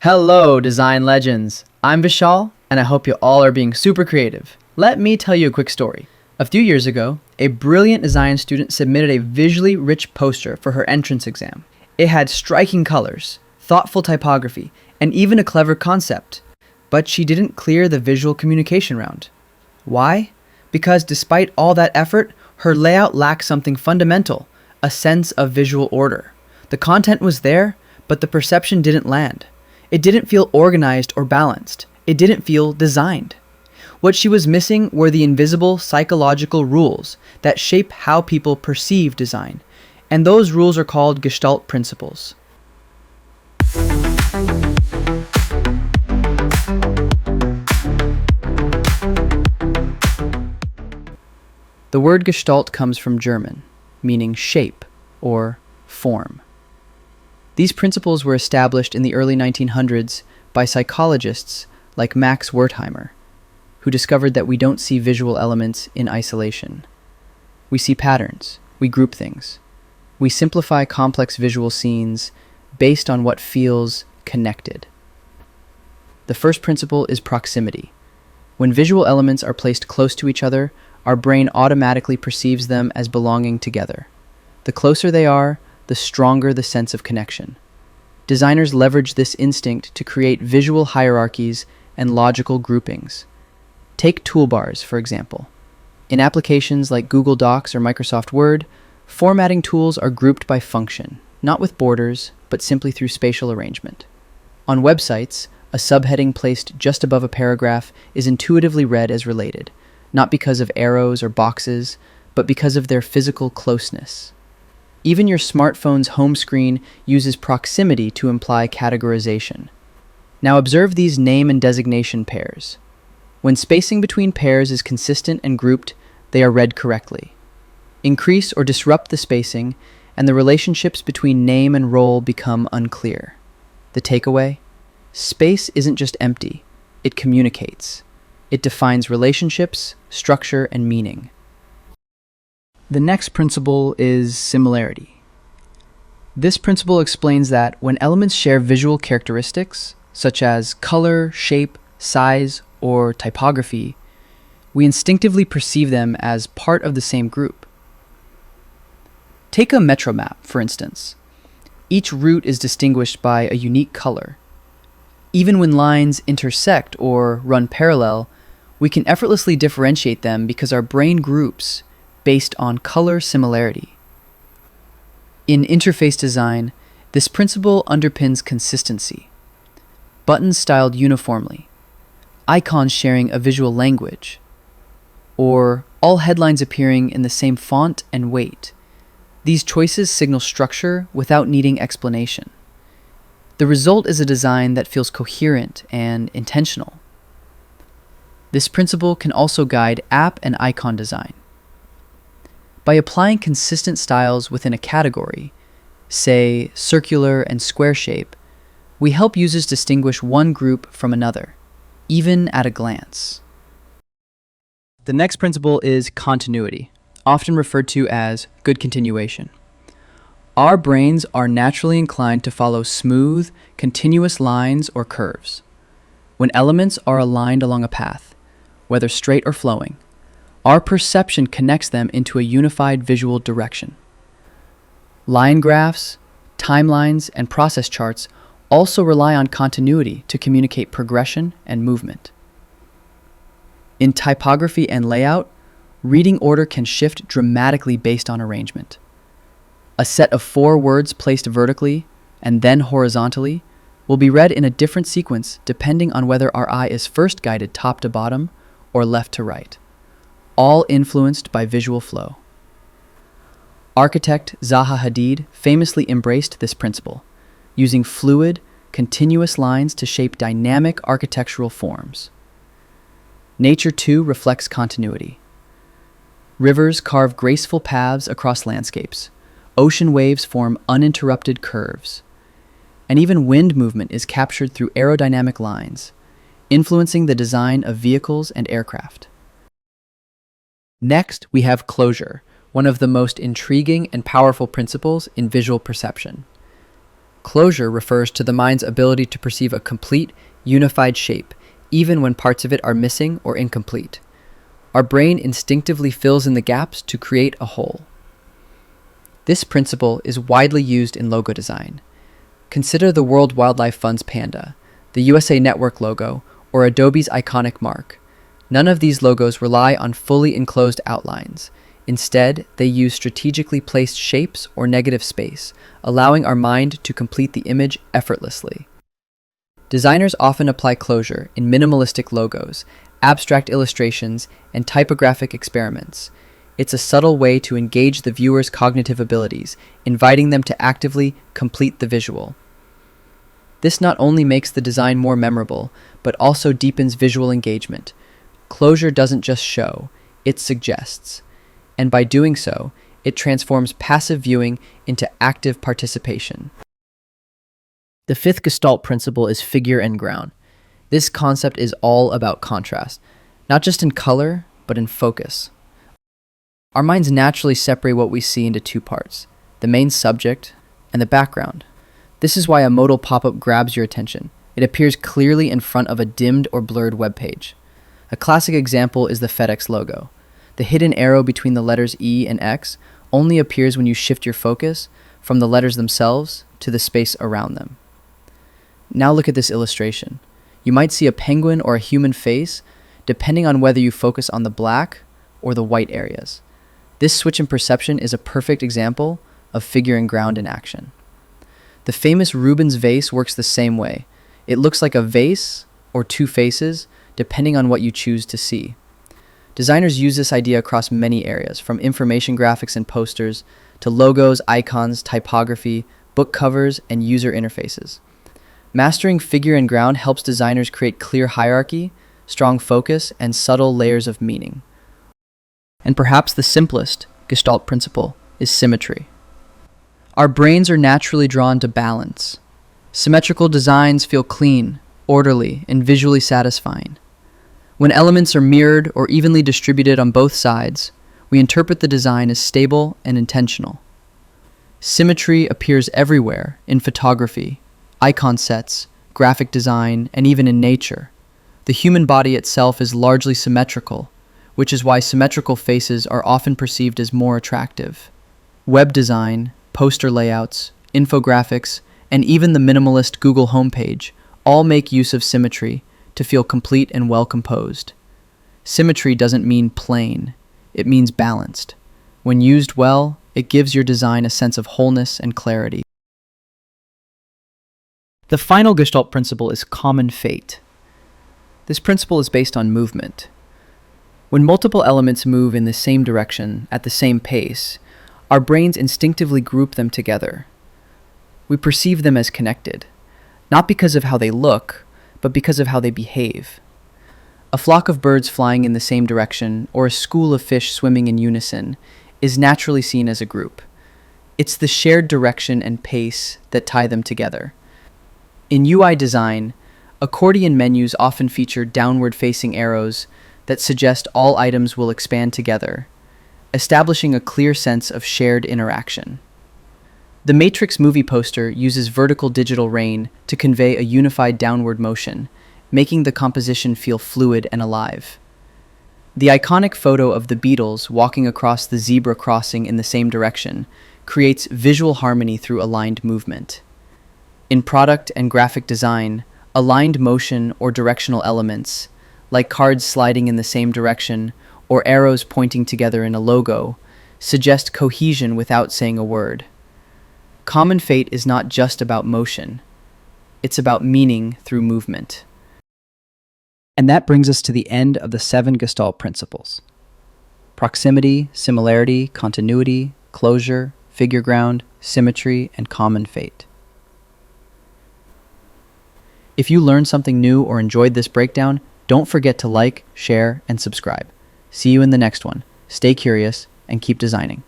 Hello, design legends. I'm Vishal, and I hope you all are being super creative. Let me tell you a quick story. A few years ago, a brilliant design student submitted a visually rich poster for her entrance exam. It had striking colors, thoughtful typography, and even a clever concept. But she didn't clear the visual communication round. Why? Because despite all that effort, her layout lacked something fundamental, a sense of visual order. The content was there, but the perception didn't land. It didn't feel organized or balanced. It didn't feel designed. What she was missing were the invisible psychological rules that shape how people perceive design, and those rules are called Gestalt Principles. The word Gestalt comes from German, meaning shape or form. These principles were established in the early 1900s by psychologists like Max Wertheimer, who discovered that we don't see visual elements in isolation. We see patterns, we group things. We simplify complex visual scenes based on what feels connected. The first principle is proximity. When visual elements are placed close to each other, our brain automatically perceives them as belonging together. The closer they are, the stronger the sense of connection. Designers leverage this instinct to create visual hierarchies and logical groupings. Take toolbars, for example. In applications like Google Docs or Microsoft Word, formatting tools are grouped by function, not with borders, but simply through spatial arrangement. On websites, a subheading placed just above a paragraph is intuitively read as related, not because of arrows or boxes, but because of their physical closeness. Even your smartphone's home screen uses proximity to imply categorization. Now observe these name and designation pairs. When spacing between pairs is consistent and grouped, they are read correctly. Increase or disrupt the spacing, and the relationships between name and role become unclear. The takeaway? Space isn't just empty, it communicates. It defines relationships, structure, and meaning. The next principle is similarity. This principle explains that when elements share visual characteristics, such as color, shape, size, or typography, we instinctively perceive them as part of the same group. Take a metro map, for instance. Each route is distinguished by a unique color. Even when lines intersect or run parallel, we can effortlessly differentiate them because our brain groups based on color similarity. In interface design, this principle underpins consistency. Buttons styled uniformly, icons sharing a visual language, or all headlines appearing in the same font and weight. These choices signal structure without needing explanation. The result is a design that feels coherent and intentional. This principle can also guide app and icon design. By applying consistent styles within a category, say circular and square shape, we help users distinguish one group from another, even at a glance. The next principle is continuity, often referred to as good continuation. Our brains are naturally inclined to follow smooth, continuous lines or curves. When elements are aligned along a path, whether straight or flowing, our perception connects them into a unified visual direction. Line graphs, timelines, and process charts also rely on continuity to communicate progression and movement. In typography and layout, reading order can shift dramatically based on arrangement. A set of 4 words placed vertically and then horizontally will be read in a different sequence depending on whether our eye is first guided top to bottom or left to right, all influenced by visual flow. Architect Zaha Hadid famously embraced this principle, using fluid, continuous lines to shape dynamic architectural forms. Nature too reflects continuity. Rivers carve graceful paths across landscapes. Ocean waves form uninterrupted curves. And even wind movement is captured through aerodynamic lines, influencing the design of vehicles and aircraft. Next, we have closure, one of the most intriguing and powerful principles in visual perception. Closure refers to the mind's ability to perceive a complete, unified shape, even when parts of it are missing or incomplete. Our brain instinctively fills in the gaps to create a whole. This principle is widely used in logo design. Consider the World Wildlife Fund's panda, the USA Network logo, or Adobe's iconic mark. None of these logos rely on fully enclosed outlines. Instead, they use strategically placed shapes or negative space, allowing our mind to complete the image effortlessly. Designers often apply closure in minimalistic logos, abstract illustrations, and typographic experiments. It's a subtle way to engage the viewer's cognitive abilities, inviting them to actively complete the visual. This not only makes the design more memorable, but also deepens visual engagement. Closure doesn't just show, it suggests. And by doing so, it transforms passive viewing into active participation. The fifth Gestalt principle is figure and ground. This concept is all about contrast, not just in color, but in focus. Our minds naturally separate what we see into two parts, the main subject and the background. This is why a modal pop-up grabs your attention. It appears clearly in front of a dimmed or blurred web page. A classic example is the FedEx logo. The hidden arrow between the letters E and X only appears when you shift your focus from the letters themselves to the space around them. Now look at this illustration. You might see a penguin or a human face, depending on whether you focus on the black or the white areas. This switch in perception is a perfect example of figure and ground in action. The famous Rubens vase works the same way. It looks like a vase or two faces, depending on what you choose to see. Designers use this idea across many areas, from information graphics and posters to logos, icons, typography, book covers, and user interfaces. Mastering figure and ground helps designers create clear hierarchy, strong focus, and subtle layers of meaning. And perhaps the simplest Gestalt principle is symmetry. Our brains are naturally drawn to balance. Symmetrical designs feel clean, orderly, and visually satisfying. When elements are mirrored or evenly distributed on both sides, we interpret the design as stable and intentional. Symmetry appears everywhere in photography, icon sets, graphic design, and even in nature. The human body itself is largely symmetrical, which is why symmetrical faces are often perceived as more attractive. Web design, poster layouts, infographics, and even the minimalist Google homepage all make use of symmetry to feel complete and well composed. Symmetry doesn't mean plain, it means balanced. When used well, it gives your design a sense of wholeness and clarity. The final Gestalt principle is common fate. This principle is based on movement. When multiple elements move in the same direction at the same pace, our brains instinctively group them together. We perceive them as connected, not because of how they look, but because of how they behave. A flock of birds flying in the same direction, or a school of fish swimming in unison, is naturally seen as a group. It's the shared direction and pace that tie them together. In UI design, accordion menus often feature downward-facing arrows that suggest all items will expand together, establishing a clear sense of shared interaction. The Matrix movie poster uses vertical digital rain to convey a unified downward motion, making the composition feel fluid and alive. The iconic photo of the Beatles walking across the zebra crossing in the same direction creates visual harmony through aligned movement. In product and graphic design, aligned motion or directional elements, like cards sliding in the same direction or arrows pointing together in a logo, suggest cohesion without saying a word. Common fate is not just about motion. It's about meaning through movement. And that brings us to the end of the 7 Gestalt principles. Proximity, similarity, continuity, closure, figure ground, symmetry, and common fate. If you learned something new or enjoyed this breakdown, don't forget to like, share, and subscribe. See you in the next one. Stay curious and keep designing.